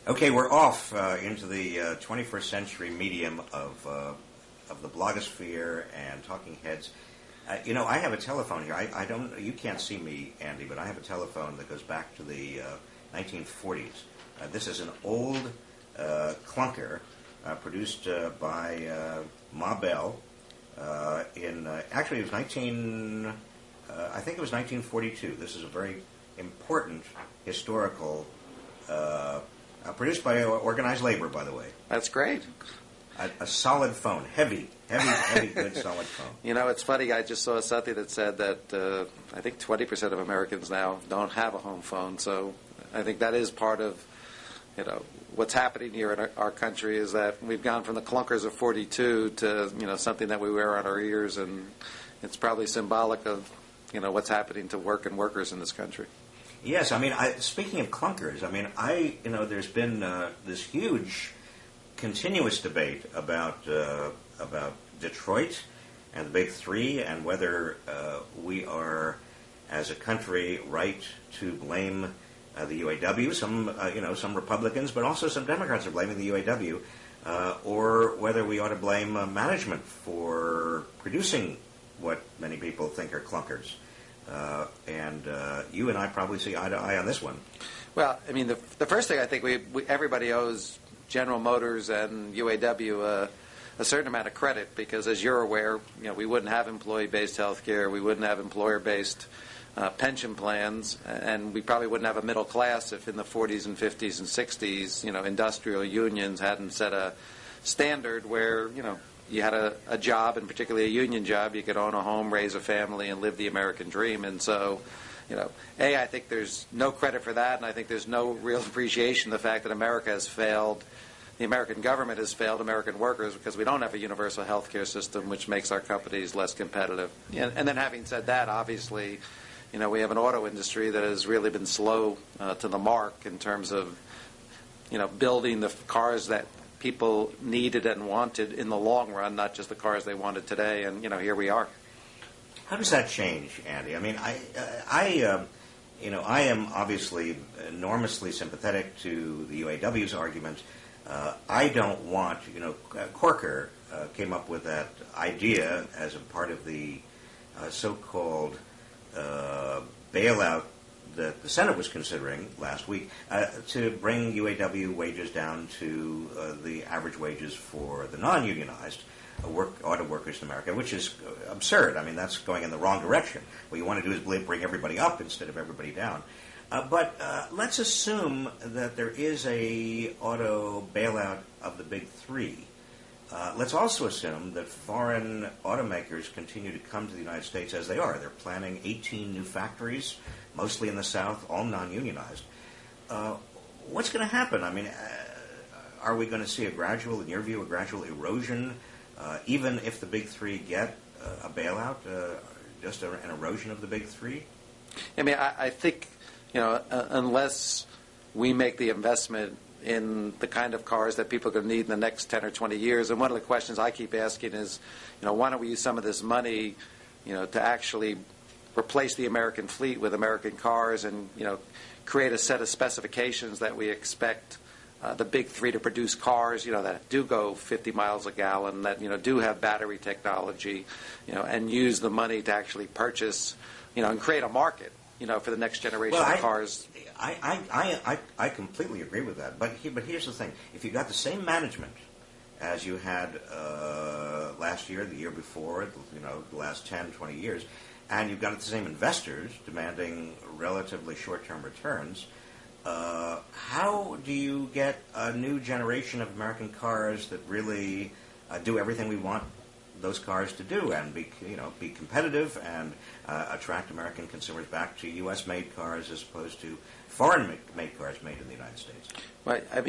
Okay, we're off into the 21st century medium of the blogosphere and talking heads. I have a telephone here. I don't. You can't see me, Andy, but I have a telephone that goes back to the 1940s. This is an old clunker produced by Ma Bell in. Actually, it was I think it was 1942. This is a very important historical. Produced by organized labor, by the way. That's great. A solid phone, heavy, good, solid phone. It's funny. I just saw something that said that I think 20% of Americans now don't have a home phone. So I think that is part of, what's happening here in our country is that we've gone from the clunkers of 42 to, something that we wear on our ears, and it's probably symbolic of, what's happening to workers in this country. Yes, speaking of clunkers, there's been this huge, continuous debate about Detroit and the Big Three and whether we are, as a country, right to blame the UAW. Some Republicans, but also some Democrats are blaming the UAW, or whether we ought to blame management for producing what many people think are clunkers. And you and I probably see eye to eye on this one. Well, the first thing I think everybody owes General Motors and UAW a certain amount of credit because, as you're aware, we wouldn't have employee-based health care, we wouldn't have employer-based pension plans, and we probably wouldn't have a middle class if in the 40s and 50s and 60s, industrial unions hadn't set a standard where, you had a job, and particularly a union job, you could own a home, raise a family, and live the American dream. And so, I think there's no credit for that, and I think there's no real appreciation of the fact that America has failed, the American government has failed American workers because we don't have a universal health care system, which makes our companies less competitive. And then having said that, obviously, we have an auto industry that has really been slow to the mark in terms of, building the cars that people needed and wanted in the long run, not just the cars they wanted today. And here we are. How does that change, Andy? I am obviously enormously sympathetic to the UAW's argument. I don't want, Corker came up with that idea as a part of the so-called bailout that the Senate was considering last week to bring UAW wages down to the average wages for the non-unionized auto workers in America, which is absurd. That's going in the wrong direction. What you want to do is bring everybody up instead of everybody down. But let's assume that there is a auto bailout of the Big Three. Let's also assume that foreign automakers continue to come to the United States as they are. They're planning 18 new factories, mostly in the South, all non-unionized. What's going to happen? Are we going to see in your view, a gradual erosion, even if the Big Three get a bailout, just an erosion of the Big Three? I think, unless we make the investment in the kind of cars that people are going to need in the next 10 or 20 years. And one of the questions I keep asking is, why don't we use some of this money, to actually replace the American fleet with American cars and, create a set of specifications that we expect the Big Three to produce cars, that do go 50 miles a gallon, that, do have battery technology, and use the money to actually purchase, and create a market, for the next generation of cars. I completely agree with that. But here's the thing. If you got the same management as you had last year, the year before, the last 10, 20 years, and you've got the same investors demanding relatively short-term returns, how do you get a new generation of American cars that really do everything we want those cars to do and be competitive and attract American consumers back to U.S.-made cars as opposed to foreign-made cars made in the United States? Well, I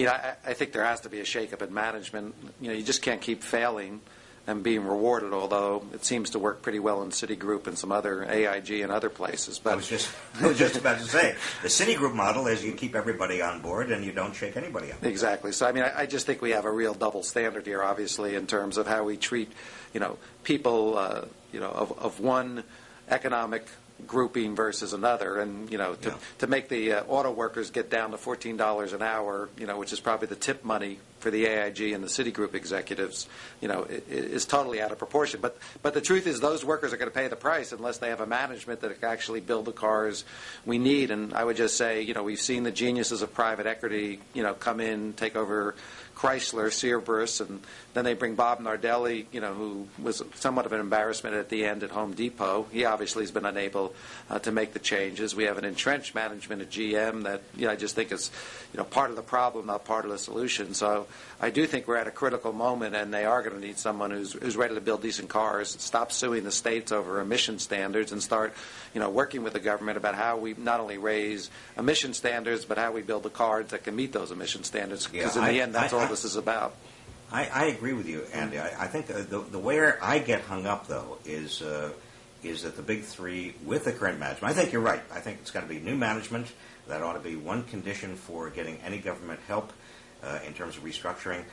think there has to be a shakeup in management. You just can't keep failing and being rewarded, although it seems to work pretty well in Citigroup and some other AIG and other places. But I was just about to say, the Citigroup model is you keep everybody on board and you don't shake anybody up. Exactly. So, I just think we have a real double standard here, obviously, in terms of how we treat, people, of one economic grouping versus another, and to make the auto workers get down to $14 an hour, which is probably the tip money for the AIG and the Citigroup executives, is totally out of proportion. But the truth is, those workers are going to pay the price unless they have a management that can actually build the cars we need. And I would just say, we've seen the geniuses of private equity, come in, take over Chrysler, Cerberus, and then they bring Bob Nardelli, who was somewhat of an embarrassment at the end at Home Depot. He obviously has been unable to make the changes. We have an entrenched management at GM that I just think is part of the problem, not part of the solution. So I do think we're at a critical moment, and they are going to need someone who's ready to build decent cars, stop suing the states over emission standards, and start working with the government about how we not only raise emission standards, but how we build the cars that can meet those emission standards. Because in the end, that's all this is about. I agree with you, Andy. I think the where I get hung up, though, is that the big three with the current management, I think you're right. I think it's got to be new management. That ought to be one condition for getting any government help in terms of restructuring.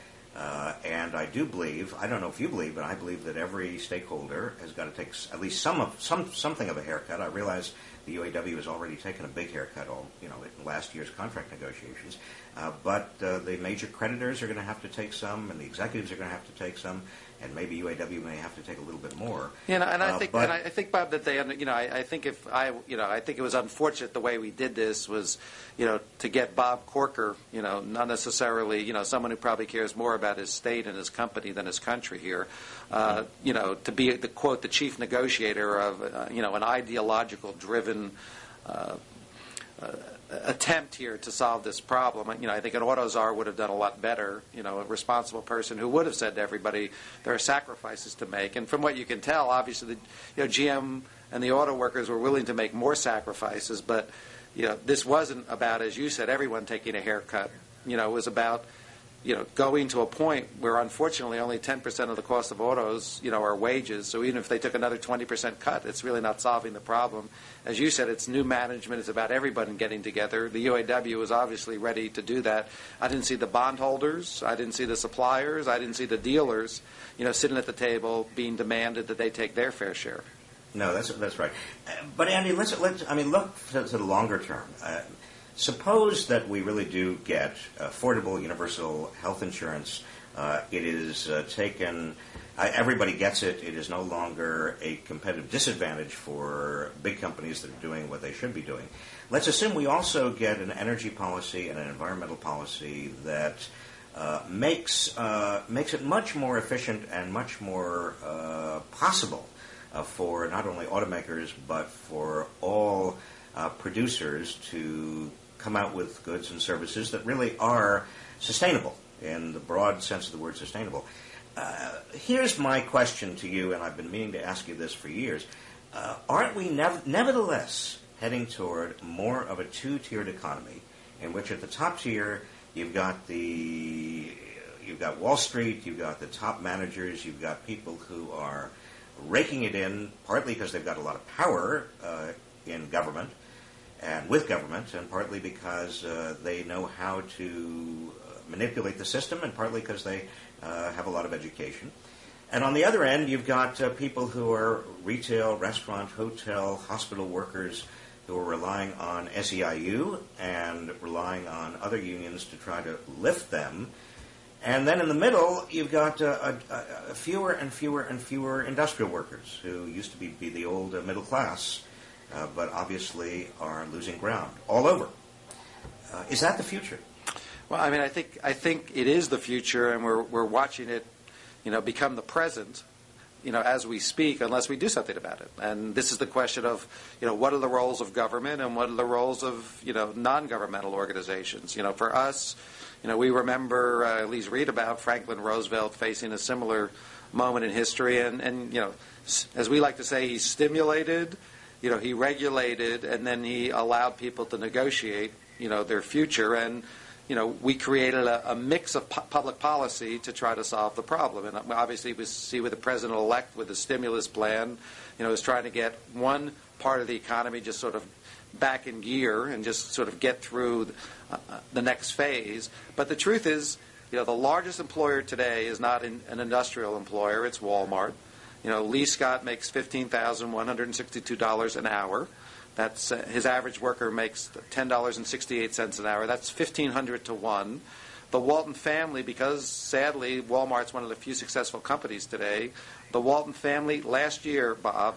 And I do believe, I don't know if you believe, but I believe that every stakeholder has got to take at least something of a haircut. I realize the UAW has already taken a big haircut in last year's contract negotiations. But the major creditors are going to have to take some, and the executives are going to have to take some, and maybe UAW may have to take a little bit more. I think, Bob, that they, I think I think it was unfortunate the way we did this was, to get Bob Corker, not necessarily, someone who probably cares more about his state and his company than his country here, to be the chief negotiator of, an ideological driven attempt here to solve this problem. I think an AutoZar would have done a lot better, a responsible person who would have said to everybody there are sacrifices to make. And from what you can tell, obviously, GM and the auto workers were willing to make more sacrifices, but this wasn't about, as you said, everyone taking a haircut. It was about going to a point where, unfortunately, only 10% of the cost of autos, are wages. So even if they took another 20% cut, it's really not solving the problem. As you said, it's new management. It's about everybody getting together. The UAW was obviously ready to do that. I didn't see the bondholders. I didn't see the suppliers. I didn't see the dealers, sitting at the table being demanded that they take their fair share. No, that's right. But Andy, let's look to the longer term. Suppose that we really do get affordable universal health insurance. It is taken, everybody gets it. It is no longer a competitive disadvantage for big companies that are doing what they should be doing. Let's assume we also get an energy policy and an environmental policy that makes it much more efficient and much more possible for not only automakers but for all producers to come out with goods and services that really are sustainable in the broad sense of the word sustainable. Here's my question to you, and I've been meaning to ask you this for years. Aren't we nevertheless heading toward more of a two-tiered economy in which at the top tier you've got Wall Street, you've got the top managers, you've got people who are raking it in, partly because they've got a lot of power in government, and with government, and partly because they know how to manipulate the system, and partly because they have a lot of education. And on the other end, you've got people who are retail, restaurant, hotel, hospital workers who are relying on SEIU and relying on other unions to try to lift them. And then in the middle, you've got fewer and fewer and fewer industrial workers who used to be the old middle class, but obviously are losing ground all over. Is that the future? Well, I mean, I think it is the future, and we're watching it, become the present, as we speak, unless we do something about it. And this is the question of, what are the roles of government and what are the roles of, non-governmental organizations? For us, we remember, at least read about Franklin Roosevelt facing a similar moment in history, and as we like to say, he stimulated, he regulated, and then he allowed people to negotiate, their future, and we created a mix of public policy to try to solve the problem. And obviously we see with the president-elect with the stimulus plan, is trying to get one part of the economy just sort of back in gear and just sort of get through the next phase. But the truth is, the largest employer today is not an industrial employer, it's Walmart. Lee Scott makes $15,162 an hour. That's his average worker makes $10.68 an hour. That's 1,500 to 1. The Walton family, because sadly Walmart's one of the few successful companies today, the Walton family last year, Bob,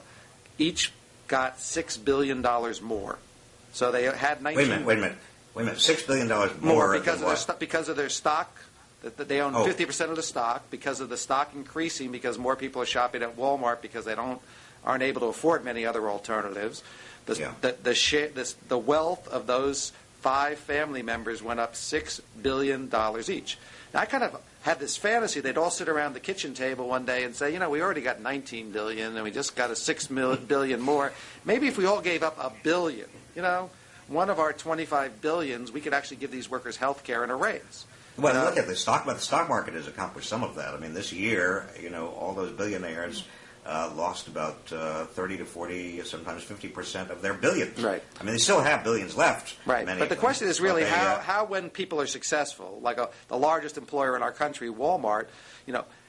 each got $6 billion more. So they had 19. Wait a minute. $6 billion more because of their stock. That they own 50% of the stock, because of the stock increasing, because more people are shopping at Walmart because they aren't able to afford many other alternatives. The wealth of those 5 family members went up $6 billion each. Now, I kind of had this fantasy they'd all sit around the kitchen table one day and say, we already got $19 billion and we just got a $6 billion more. Maybe if we all gave up $1 billion, one of our 25 billions, we could actually give these workers health care and a raise. Well, look at the stock market has accomplished some of that. I mean, this year, all those billionaires lost about 30 to 40, sometimes 50% of their billions. Right. I mean, they still have billions left. Right. But the question is really how when people are successful, like the largest employer in our country, Walmart,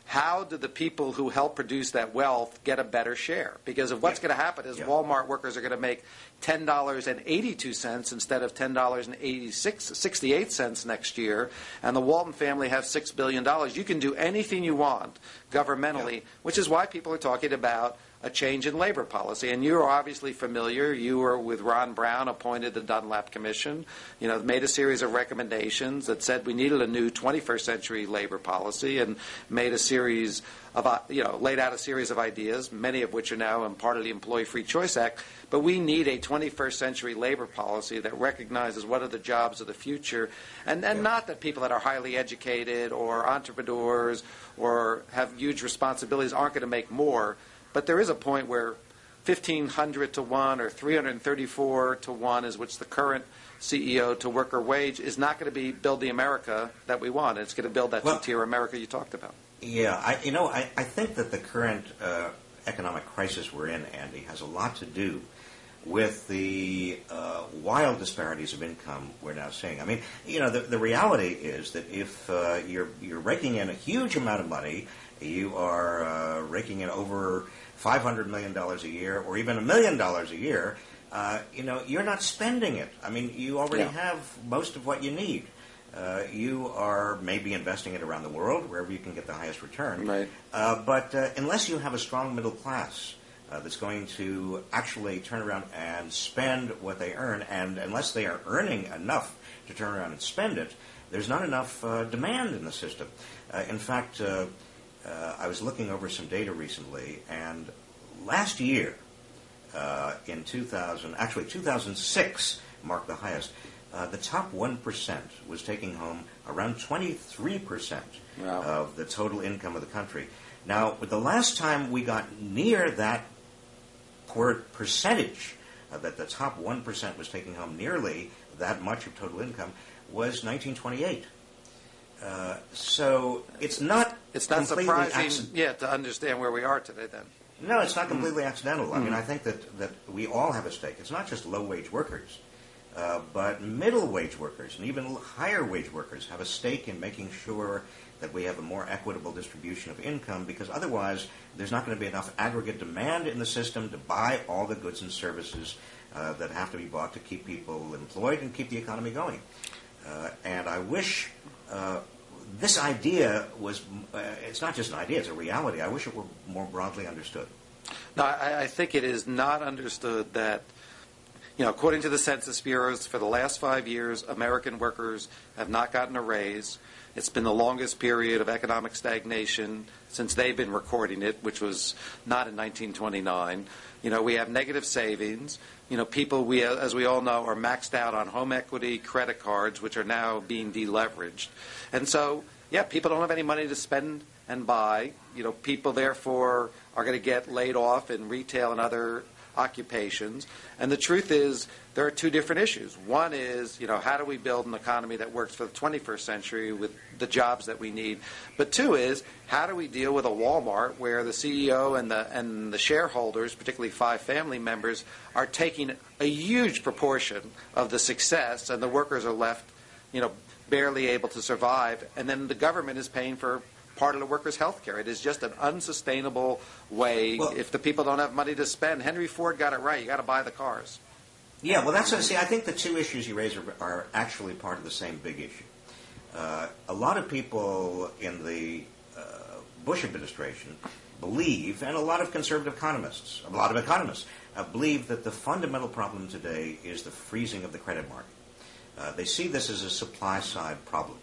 how do the people who help produce that wealth get a better share? Because what's going to happen is Walmart workers are going to make $10.82 instead of $10.68 next year, and the Walton family have $6 billion. You can do anything you want governmentally, which is why people are talking about a change in labor policy. And you're obviously familiar. You were with Ron Brown, appointed the Dunlap Commission, made a series of recommendations that said we needed a new 21st century labor policy, and made a series of, laid out a series of ideas, many of which are now part of the Employee Free Choice Act. But we need a 21st century labor policy that recognizes what are the jobs of the future, and not that people that are highly educated or entrepreneurs or have huge responsibilities aren't going to make more. But there is a point where 1,500 to 1 or 334 to 1 is what's the current CEO to worker wage is not going to build the America that we want. It's going to build that two-tier America you talked about. Yeah, I think that the current economic crisis we're in, Andy, has a lot to do with the wild disparities of income we're now seeing. I mean, the reality is that if you're raking in a huge amount of money, you are raking in over $500 million a year, or even $1 million a year, you're not spending it. I mean, you already have most of what you need. You are maybe investing it around the world, wherever you can get the highest return. Right. But unless you have a strong middle class that's going to actually turn around and spend what they earn, and unless they are earning enough to turn around and spend it, there's not enough demand in the system. In fact, I was looking over some data recently, and last year, in 2006 marked the highest. The top 1% was taking home around 23% of the total income of the country. Now, the last time we got near that percentage, that the top 1% was taking home nearly that much of total income, was 1928. So it's not surprising to understand where we are today then. No, it's not completely accidental. I mean, I think that we all have a stake. It's not just low-wage workers, but middle-wage workers and even higher wage workers have a stake in making sure that we have a more equitable distribution of income, because otherwise there's not going to be enough aggregate demand in the system to buy all the goods and services that have to be bought to keep people employed and keep the economy going. And I wish this idea was, it's not just an idea, it's a reality. I wish it were more broadly understood. No, I think it is not understood that, according to the Census Bureaus, for the last 5 years, American workers have not gotten a raise. It's been the longest period of economic stagnation since they've been recording it, which was not in 1929. We have negative savings. People, as we all know, are maxed out on home equity, credit cards, which are now being deleveraged. And so, people don't have any money to spend and buy. People, therefore, are going to get laid off in retail and other occupations. And the truth is, there are two different issues. One is, how do we build an economy that works for the 21st century with the jobs that we need? But two is, how do we deal with a Walmart where the CEO and the shareholders, particularly 5 family members, are taking a huge proportion of the success, and the workers are left, barely able to survive, and then the government is paying for part of the workers' health care. It is just an unsustainable way if the people don't have money to spend. Henry Ford got it right. You got to buy the cars. Yeah, well, see, I think the two issues you raise are actually part of the same big issue. A lot of people in the Bush administration believe, and a lot of conservative economists, believe that the fundamental problem today is the freezing of the credit market. They see this as a supply-side problem.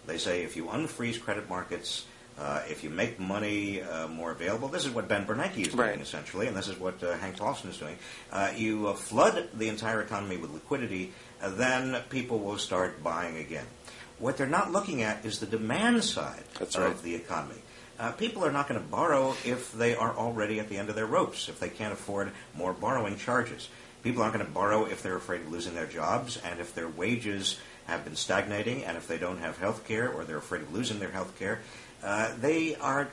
They say if you unfreeze credit markets, if you make money more available, this is what Ben Bernanke is doing, essentially, and this is what Hank Paulson is doing. You flood the entire economy with liquidity, then people will start buying again. What they're not looking at is the demand side of the economy. People are not going to borrow if they are already at the end of their ropes, if they can't afford more borrowing charges. People aren't going to borrow if they're afraid of losing their jobs, and if their wages have been stagnating, and if they don't have health care or they're afraid of losing their health care. They are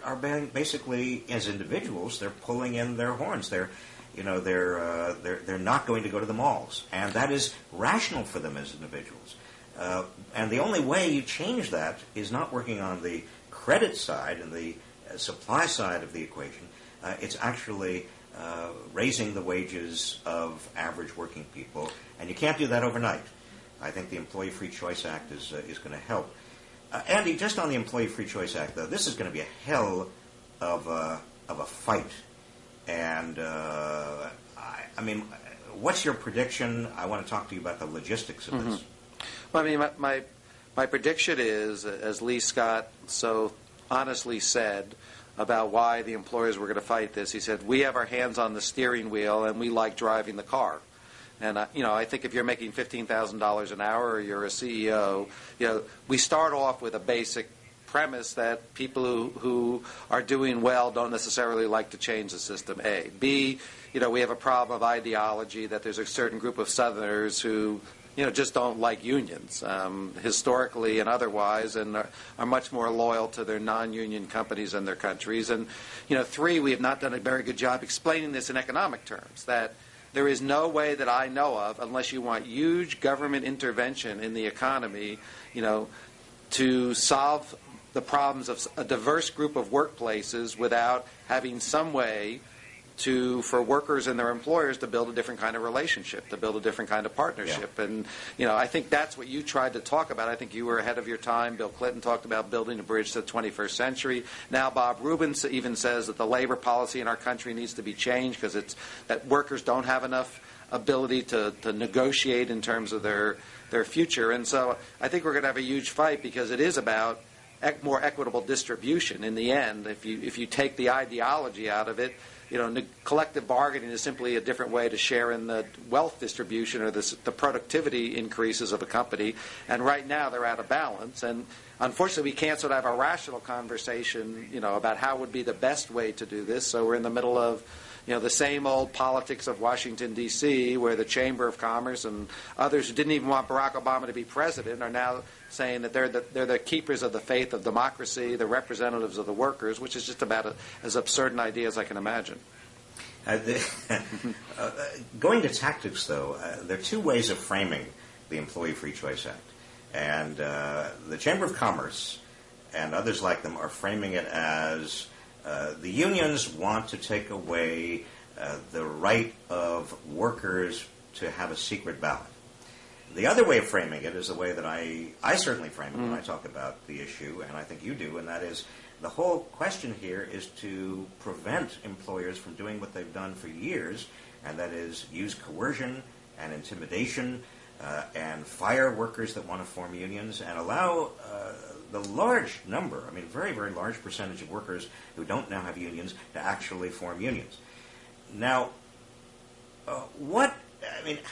basically, as individuals, they're pulling in their horns. They're not going to go to the malls, and that is rational for them as individuals. And the only way you change that is not working on the credit side and the supply side of the equation. It's actually raising the wages of average working people, and you can't do that overnight. I think the Employee Free Choice Act is going to help. Andy, just on the Employee Free Choice Act, though, this is going to be a hell of a fight. And I mean, what's your prediction? I want to talk to you about the logistics of this. Well, I mean, my prediction is, as Lee Scott so honestly said about why the employers were going to fight this, he said, we have our hands on the steering wheel and we like driving the car. And I think if you're making $15,000 an hour or you're a CEO, we start off with a basic premise that people who are doing well don't necessarily like to change the system. A. B. We have a problem of ideology that there's a certain group of Southerners who just don't like unions historically and otherwise, and are much more loyal to their non-union companies and their countries. And 3. We have not done a very good job explaining this in economic terms, that there is no way that I know of, unless you want huge government intervention in the economy, to solve the problems of a diverse group of workplaces without having some way for workers and their employers to build a different kind of relationship, to build a different kind of partnership. Yeah. And, I think that's what you tried to talk about. I think you were ahead of your time. Bill Clinton talked about building a bridge to the 21st century. Now Bob Rubin even says that the labor policy in our country needs to be changed because it's that workers don't have enough ability to negotiate in terms of their future. And so I think we're going to have a huge fight because it is about more equitable distribution in the end. If you take the ideology out of it, collective bargaining is simply a different way to share in the wealth distribution or the productivity increases of a company. And right now they're out of balance. And unfortunately, we can't sort of have a rational conversation, about how would be the best way to do this. So we're in the middle of, the same old politics of Washington, D.C., where the Chamber of Commerce and others who didn't even want Barack Obama to be president are now saying that they're the keepers of the faith of democracy, the representatives of the workers, which is just about as absurd an idea as I can imagine. Going to tactics, though, there are two ways of framing the Employee Free Choice Act. And the Chamber of Commerce and others like them are framing it as the unions want to take away the right of workers to have a secret ballot. The other way of framing it is the way that I certainly frame it when I talk about the issue, and I think you do, and that is the whole question here is to prevent employers from doing what they've done for years, and that is use coercion and intimidation and fire workers that want to form unions and allow the large number, very, very large percentage of workers who don't now have unions to actually form unions. Now,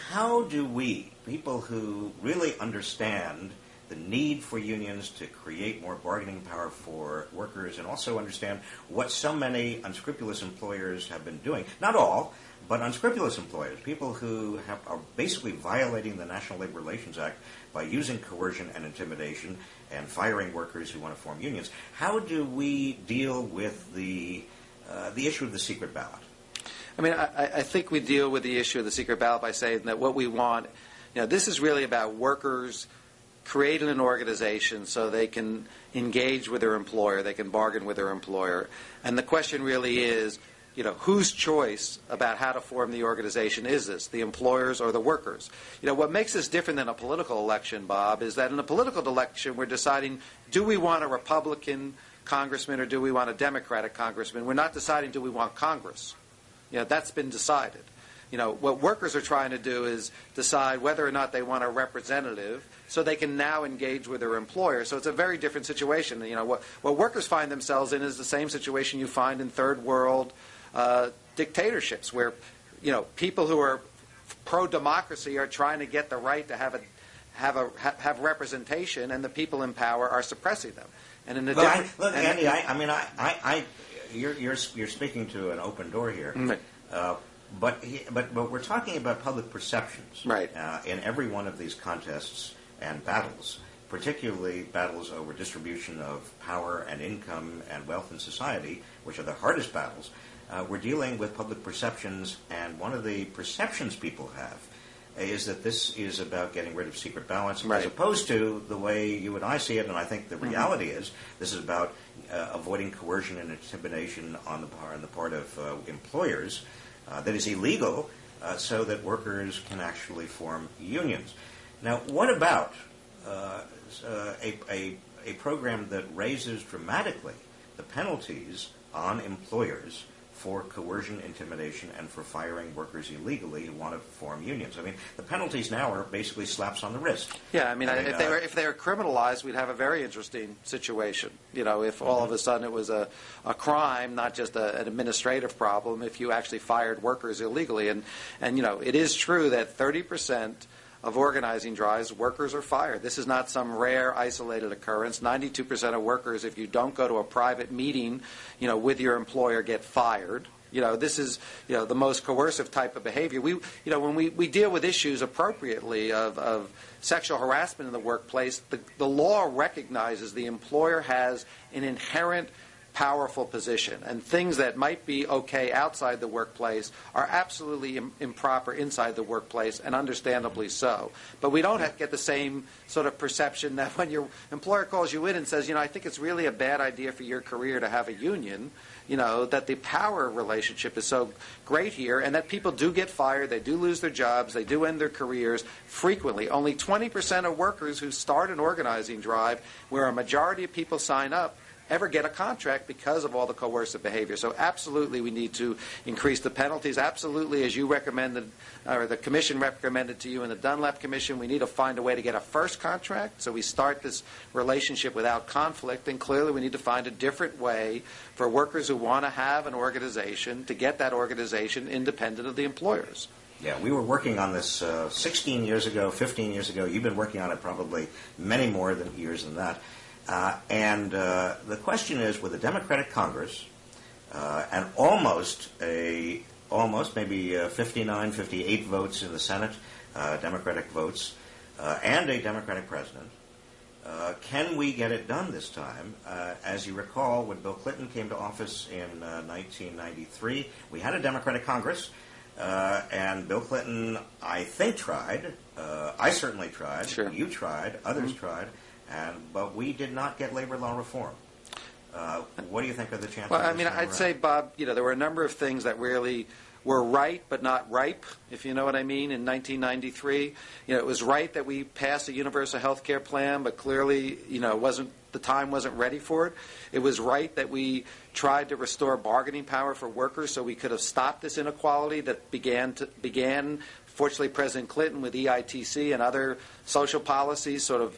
how do we, people who really understand the need for unions to create more bargaining power for workers and also understand what so many unscrupulous employers have been doing, not all, but unscrupulous employers, people who are basically violating the National Labor Relations Act by using coercion and intimidation and firing workers who want to form unions. How do we deal with the issue of the secret ballot? I think we deal with the issue of the secret ballot by saying that what we want, this is really about workers creating an organization so they can engage with their employer, they can bargain with their employer. And the question really is, whose choice about how to form the organization is this, the employers or the workers? What makes this different than a political election, Bob, is that in a political election we're deciding, do we want a Republican congressman or do we want a Democratic congressman? We're not deciding, do we want Congress? That's been decided. What workers are trying to do is decide whether or not they want a representative so they can now engage with their employer. So it's a very different situation. What workers find themselves in is the same situation you find in third world dictatorships, where people who are pro-democracy are trying to get the right to have representation, and the people in power are suppressing them. And in Andy, you're speaking to an open door here. Mm-hmm. But we're talking about public perceptions, right? In every one of these contests and battles, particularly battles over distribution of power and income and wealth in society, which are the hardest battles. We're dealing with public perceptions, and one of the perceptions people have is that this is about getting rid of secret ballots, right, as opposed to the way you and I see it. And I think the reality is this is about avoiding coercion and intimidation on the part of employers. That is illegal, so that workers can actually form unions. Now, what about a program that raises dramatically the penalties on employers for coercion, intimidation, and for firing workers illegally who want to form unions? I mean, the penalties now are basically slaps on the wrist. Yeah, if they were criminalized, we'd have a very interesting situation. If all of a sudden it was a crime, not just an administrative problem, if you actually fired workers illegally. And it is true that 30% of organizing drives, workers are fired. This is not some rare, isolated occurrence. 92% of workers, if you don't go to a private meeting, with your employer, get fired. This is, the most coercive type of behavior. When we deal with issues appropriately of sexual harassment in the workplace, the law recognizes the employer has an inherent powerful position, and things that might be okay outside the workplace are absolutely improper inside the workplace, and understandably so. But we don't get the same sort of perception that when your employer calls you in and says, I think it's really a bad idea for your career to have a union, that the power relationship is so great here, and that people do get fired, they do lose their jobs, they do end their careers frequently. Only 20% of workers who start an organizing drive, where a majority of people sign up, ever get a contract because of all the coercive behavior. So absolutely we need to increase the penalties. Absolutely, as you recommended, or the Commission recommended to you in the Dunlap Commission, we need to find a way to get a first contract so we start this relationship without conflict. And clearly we need to find a different way for workers who want to have an organization to get that organization independent of the employers. Yeah, we were working on this 16 years ago, 15 years ago. You've been working on it probably many more years than that. And the question is, with a Democratic Congress and almost maybe 59, 58 votes in the Senate, Democratic votes, and a Democratic president, can we get it done this time? As you recall, when Bill Clinton came to office in 1993, we had a Democratic Congress, and Bill Clinton, I think, tried. I certainly tried. Sure. You tried. Others tried. But we did not get labor law reform. What do you think of the chances? Well, I'd say, Bob, there were a number of things that really were right but not ripe, if you know what I mean, in 1993. It was right that we passed a universal health care plan, but clearly, the time wasn't ready for it. It was right that we tried to restore bargaining power for workers so we could have stopped this inequality that began, fortunately, President Clinton with EITC and other social policies sort of,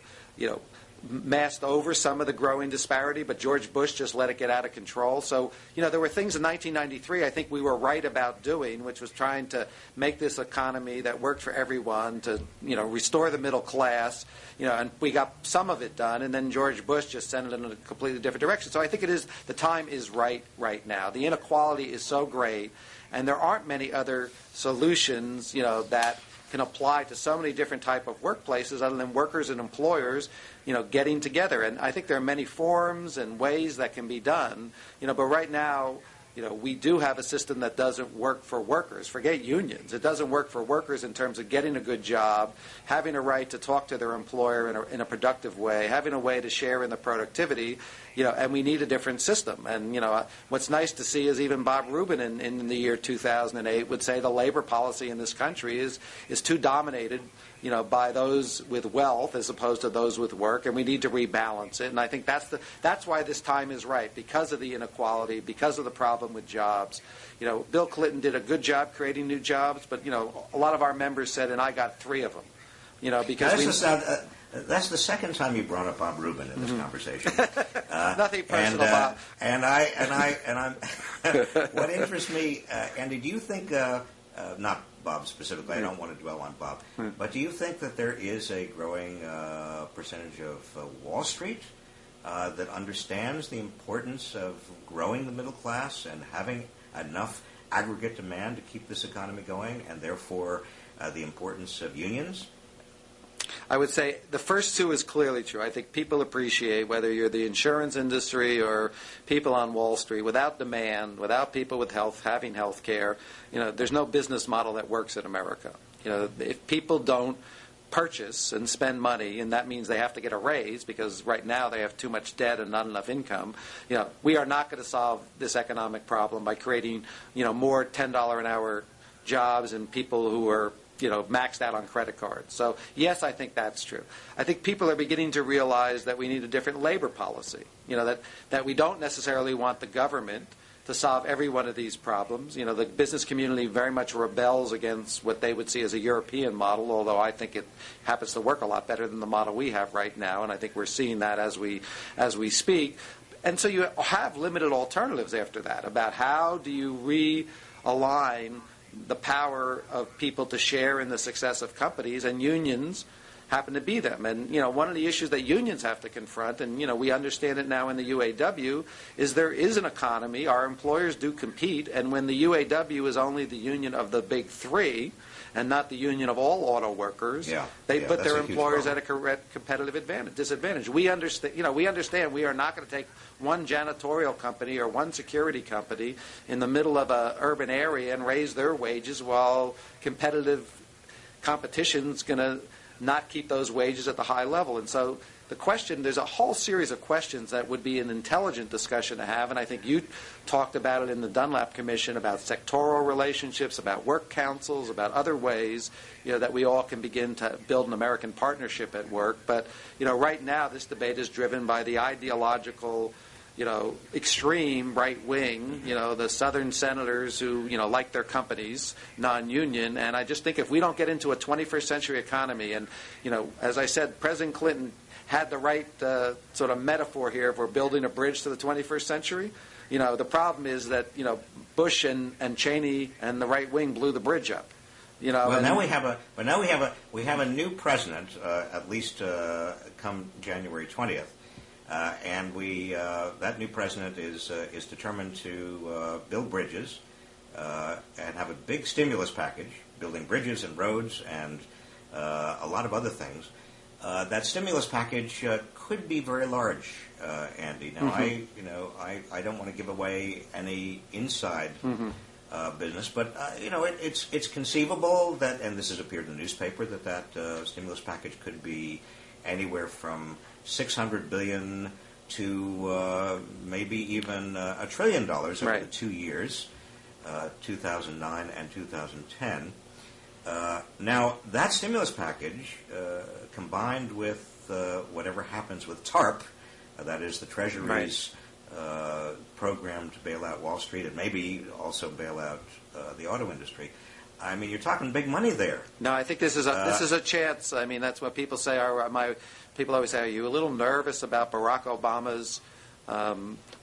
masked over some of the growing disparity, but George Bush just let it get out of control. So, there were things in 1993 I think we were right about doing, which was trying to make this economy that worked for everyone, to, restore the middle class, and we got some of it done, and then George Bush just sent it in a completely different direction. So I think the time is right now. The inequality is so great, and there aren't many other solutions, that can apply to so many different type of workplaces other than workers and employers, getting together. And I think there are many forms and ways that can be done, but right now, we do have a system that doesn't work for workers. Forget unions. It doesn't work for workers in terms of getting a good job, having a right to talk to their employer in a productive way, having a way to share in the productivity, and we need a different system. And, what's nice to see is even Bob Rubin in the year 2008 would say the labor policy in this country is too dominated by those with wealth as opposed to those with work, and we need to rebalance it. And I think that's why this time is right, because of the inequality, because of the problem with jobs. Bill Clinton did a good job creating new jobs, but a lot of our members said, and I got 3 of them. Because that's the second time you brought up Bob Rubin in this conversation. Nothing personal, Bob. I'm. What interests me, Andy, do you think, not Bob specifically, I don't want to dwell on Bob, but do you think that there is a growing percentage of Wall Street that understands the importance of growing the middle class and having enough aggregate demand to keep this economy going, and therefore the importance of unions? I would say the first 2 is clearly true. I think people appreciate, whether you're the insurance industry or people on Wall Street, without demand, without people with having health care, there's no business model that works in America. If people don't purchase and spend money, and that means they have to get a raise because right now they have too much debt and not enough income, we are not going to solve this economic problem by creating, more $10 an hour jobs and people who are maxed out on credit cards. So, yes, I think that's true. I think people are beginning to realize that we need a different labor policy, that we don't necessarily want the government to solve every one of these problems. The business community very much rebels against what they would see as a European model, although I think it happens to work a lot better than the model we have right now, and I think we're seeing that as we speak. And so you have limited alternatives after that about how do you realign the power of people to share in the success of companies, and unions happen to be them. And, one of the issues that unions have to confront, and, we understand it now in the UAW, is there is an economy. Our employers do compete, and when the UAW is only the union of the big 3 and not the union of all auto workers, they put their employers at a competitive disadvantage. We understand we are not going to take one janitorial company or one security company in the middle of an urban area and raise their wages while competition's going to not keep those wages at the high level. And so there's a whole series of questions that would be an intelligent discussion to have, and I think you talked about it in the Dunlap Commission about sectoral relationships, about work councils, about other ways, that we all can begin to build an American partnership at work. But, right now this debate is driven by the ideological, extreme right wing, the Southern senators who, like their companies, non-union. And I just think if we don't get into a 21st century economy, and, as I said, President Clinton had the right sort of metaphor here if we're building a bridge to the 21st century. The problem is that, Bush and Cheney and the right wing blew the bridge up. Now we have a new president, at least come January 20th. And that new president is determined to build bridges and have a big stimulus package, building bridges and roads and a lot of other things. That stimulus package could be very large, Andy. Now, I don't want to give away any inside business, but it's conceivable that, and this has appeared in the newspaper, that stimulus package could be anywhere from $600 billion to maybe even $1 trillion over the 2 years, 2009 and 2010. Now, that stimulus package, combined with whatever happens with TARP, that is the Treasury's program to bail out Wall Street and maybe also bail out the auto industry, I mean, you're talking big money there. No, I think this is a chance. I mean, that's what people say. People always say, "Are you a little nervous about Barack Obama's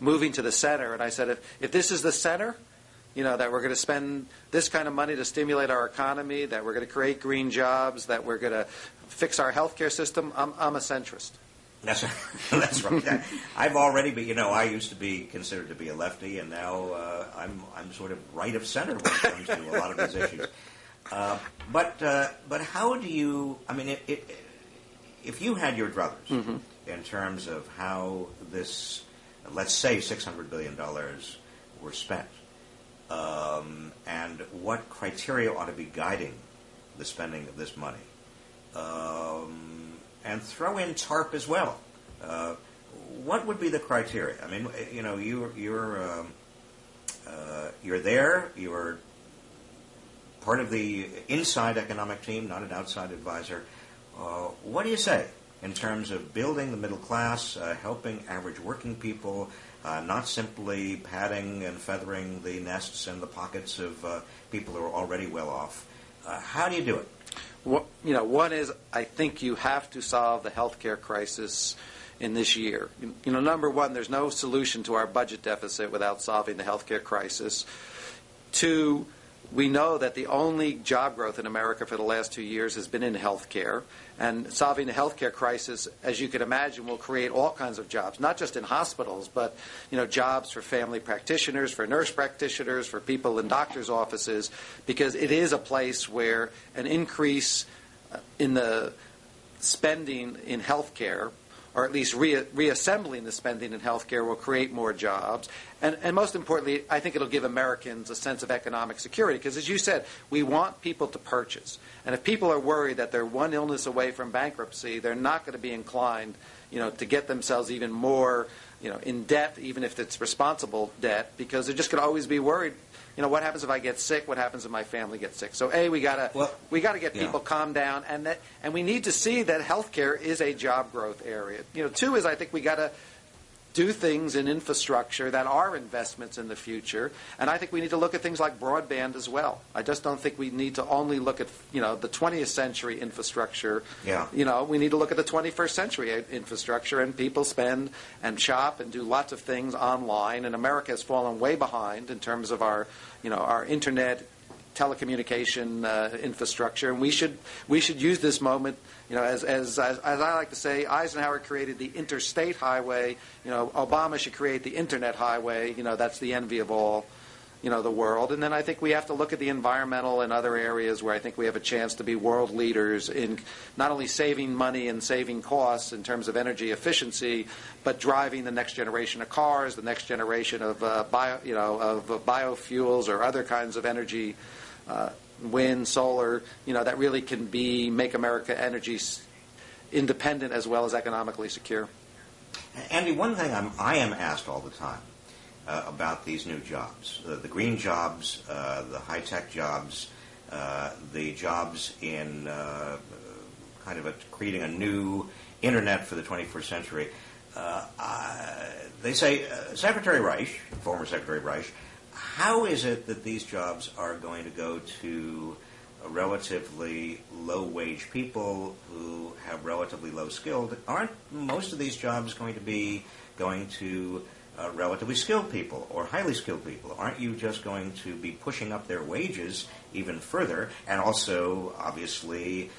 moving to the center?" And I said, if this is the center, that we're going to spend this kind of money to stimulate our economy, that we're going to create green jobs, that we're going to fix our healthcare system, I'm a centrist. That's right. I've already been, I used to be considered to be a lefty, and now I'm sort of right of center when it comes to a lot of these issues. But how do you? I mean, if you had your druthers in terms of how this, let's say, $600 billion were spent, and what criteria ought to be guiding the spending of this money. And throw in TARP as well. What would be the criteria? I mean, you know, you're there. You're part of the inside economic team, not an outside advisor. What do you say in terms of building the middle class, helping average working people, not simply padding and feathering the nests and the pockets of people who are already well off? How do you do it? Well, you know, one is I think you have to solve the healthcare crisis in this year. You know, number one, there's no solution to our budget deficit without solving the healthcare crisis. Two, we know that the only job growth in America for the last 2 years has been in healthcare, and solving the healthcare crisis, as you can imagine, will create all kinds of jobs, not just in hospitals, but you know, jobs for family practitioners, for nurse practitioners, for people in doctors' offices, because it is a place where an increase in the spending in healthcare, or at least reassembling the spending in healthcare, will create more jobs. And most importantly, I think it'll give Americans a sense of economic security. Because as you said, we want people to purchase. And if people are worried that they're one illness away from bankruptcy, they're not going to be inclined, you know, to get themselves even more, you know, in debt, even if it's responsible debt, because they're just going to always be worried. You know, what happens if I get sick? What happens if my family gets sick? So, we gotta get people calmed down, and we need to see that healthcare is a job growth area. You know, two is I think we gotta do things in infrastructure that are investments in the future, and I think we need to look at things like broadband as well. I just don't think we need to only look at, you know, the 20th century infrastructure. Yeah. You know, we need to look at the 21st century infrastructure, and people spend and shop and do lots of things online, and America has fallen way behind in terms of our, you know, our internet, telecommunication infrastructure, and we should use this moment. You know, as I like to say, Eisenhower created the interstate highway. You know, Obama should create the internet highway. You know, that's the envy of all, you know, the world. And then I think we have to look at the environmental and other areas where I think we have a chance to be world leaders in not only saving money and saving costs in terms of energy efficiency, but driving the next generation of cars, the next generation of biofuels or other kinds of energy. Wind, solar, you know, that really can make America energy independent as well as economically secure. Andy, one thing I am asked all the time about these new jobs, the green jobs, the high-tech jobs, the jobs in kind of creating a new internet for the 21st century. They say, Secretary Reich, former Secretary Reich, how is it that these jobs are going to go to relatively low-wage people who have relatively low skilled? Aren't most of these jobs going to be going to relatively skilled people or highly skilled people? Aren't you just going to be pushing up their wages even further? And also, obviously,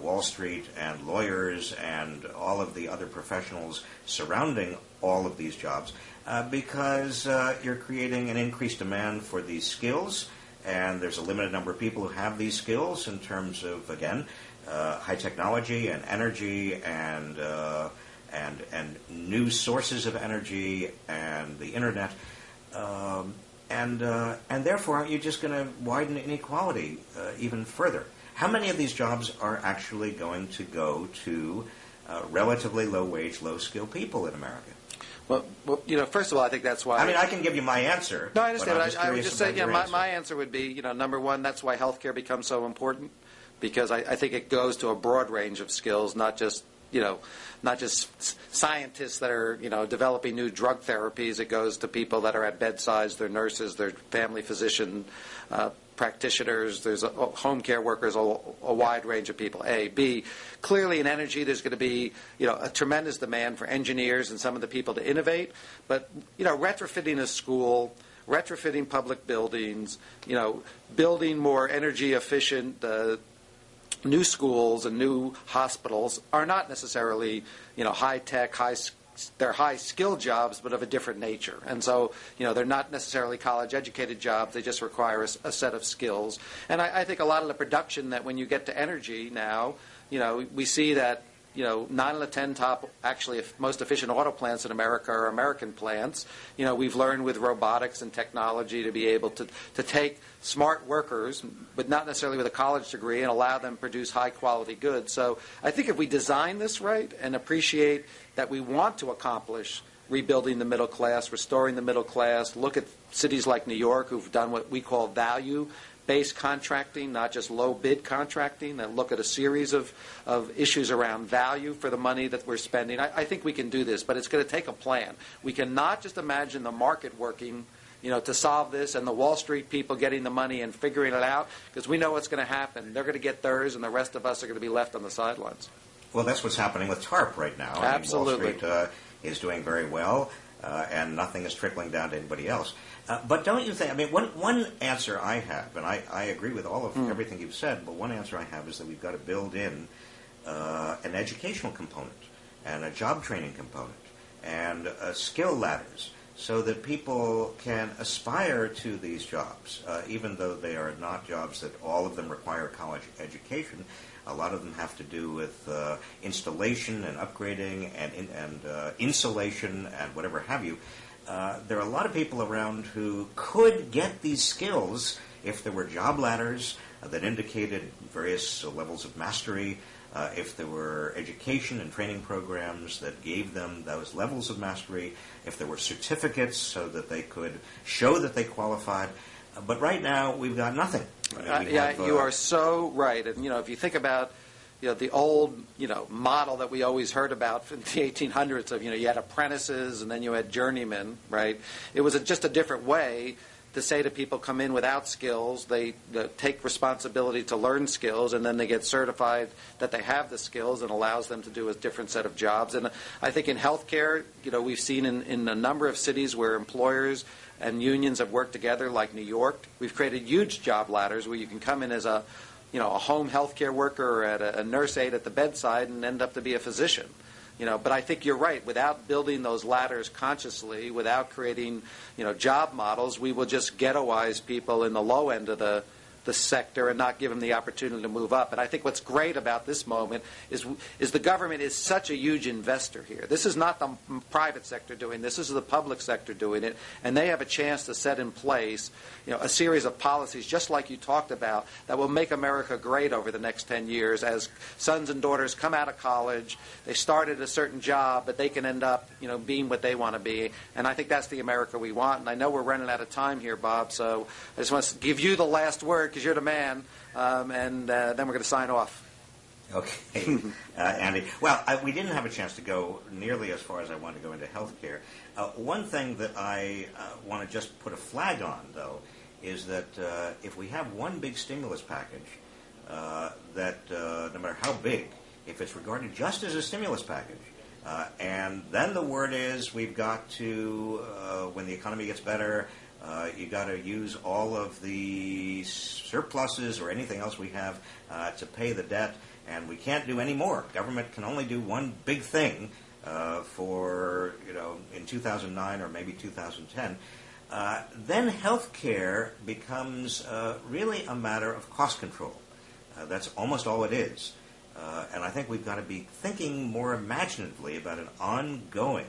Wall Street and lawyers and all of the other professionals surrounding all of these jobs, because you're creating an increased demand for these skills, and there's a limited number of people who have these skills in terms of, again, high technology and energy and new sources of energy and the internet, and therefore, aren't you just going to widen inequality even further? How many of these jobs are actually going to go to relatively low-wage, low-skilled people in America? Well, you know, first of all, I think that's why. I mean, I can give you my answer. No, I understand. But I would just say, my answer would be, you know, number one, that's why healthcare becomes so important, because I think it goes to a broad range of skills, not just scientists that are, you know, developing new drug therapies. It goes to people that are at bedsides, they're nurses, they're family physician practitioners, there's home care workers, a wide range of people. A. B, clearly in energy there's going to be, you know, a tremendous demand for engineers and some of the people to innovate. But, you know, retrofitting a school, retrofitting public buildings, you know, building more energy efficient new schools and new hospitals are not necessarily, you know, high-tech, they're high-skilled jobs, but of a different nature. And so, you know, they're not necessarily college-educated jobs. They just require a set of skills. And I think a lot of the production that when you get to energy now, you know, we see that 9 out of 10 top, actually, most efficient auto plants in America are American plants. We've learned with robotics and technology to be able to take smart workers, but not necessarily with a college degree, and allow them to produce high-quality goods. So I think if we design this right and appreciate that we want to accomplish rebuilding the middle class, restoring the middle class, look at cities like New York who've done what we call value-based contracting, not just low-bid contracting, that look at a series of issues around value for the money that we're spending. I think we can do this, but it's going to take a plan. We cannot just imagine the market working to solve this and the Wall Street people getting the money and figuring it out, because we know what's going to happen. They're going to get theirs, and the rest of us are going to be left on the sidelines. Well, that's what's happening with TARP right now. Absolutely. Wall Street is doing very well, and nothing is trickling down to anybody else. But don't you think, one answer I have, and I agree with all of everything you've said, but one answer I have is that we've got to build in an educational component and a job training component and skill ladders so that people can aspire to these jobs, even though they are not jobs that all of them require college education. A lot of them have to do with installation and upgrading and insulation and whatever have you. There are a lot of people around who could get these skills if there were job ladders that indicated various levels of mastery, if there were education and training programs that gave them those levels of mastery, if there were certificates so that they could show that they qualified. But right now, we've got nothing. You are so right. And, if you think about, the old, model that we always heard about from the 1800s of, you had apprentices and then you had journeymen, right? It was just a different way to say to people, come in without skills, they take responsibility to learn skills, and then they get certified that they have the skills, and allows them to do a different set of jobs. And I think in healthcare, we've seen in a number of cities where employers and unions have worked together, like New York. We've created huge job ladders where you can come in as a home healthcare worker or at a nurse aide at the bedside and end up to be a physician. But I think you're right. Without building those ladders consciously, without creating, job models, we will just ghettoize people in the low end of the sector and not give them the opportunity to move up. And I think what's great about this moment is the government is such a huge investor here. This is not the private sector doing this. This is the public sector doing it. And they have a chance to set in place, a series of policies, just like you talked about, that will make America great over the next 10 years as sons and daughters come out of college. They start at a certain job, but they can end up, being what they want to be. And I think that's the America we want. And I know we're running out of time here, Bob, so I just want to give you the last word, because you're the man, and then we're going to sign off. Okay, Andy. Well, we didn't have a chance to go nearly as far as I wanted to go into healthcare. One thing that I want to just put a flag on, though, is that if we have one big stimulus package, that no matter how big, if it's regarded just as a stimulus package, and then the word is we've got to, when the economy gets better, you got to use all of the surpluses or anything else we have to pay the debt, and we can't do any more. Government can only do one big thing for, in 2009 or maybe 2010. Then healthcare becomes really a matter of cost control. That's almost all it is. And I think we've got to be thinking more imaginatively about an ongoing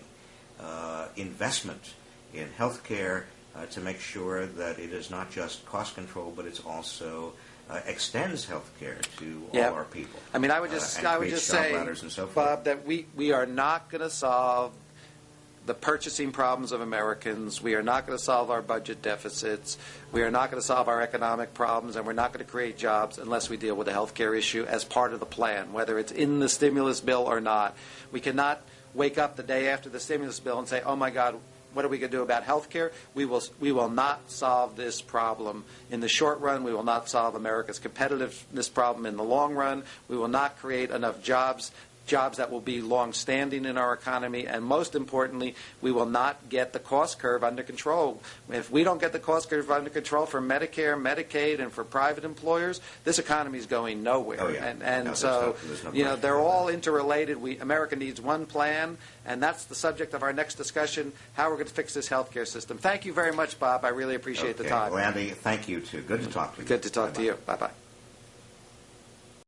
investment in healthcare to make sure that it is not just cost control, but it's also extends healthcare to all our people. I would just say, so Bob, that we are not going to solve the purchasing problems of Americans. We are not going to solve our budget deficits. We are not going to solve our economic problems, and we're not going to create jobs unless we deal with the healthcare issue as part of the plan, whether it's in the stimulus bill or not. We cannot wake up the day after the stimulus bill and say, oh my God, what are we going to do about health care? We will not solve this problem in the short run. We will not solve America's competitiveness problem in the long run. We will not create enough jobs that will be long-standing in our economy. And most importantly, we will not get the cost curve under control. If we don't get the cost curve under control for Medicare, Medicaid, and for private employers, this economy is going nowhere. Oh, yeah. There's no they're all interrelated. America needs one plan, and that's the subject of our next discussion, how we're going to fix this health care system. Thank you very much, Bob. I really appreciate the time. Well, Andy, thank you, too. Good to talk to you. Good to talk to you. Bye-bye.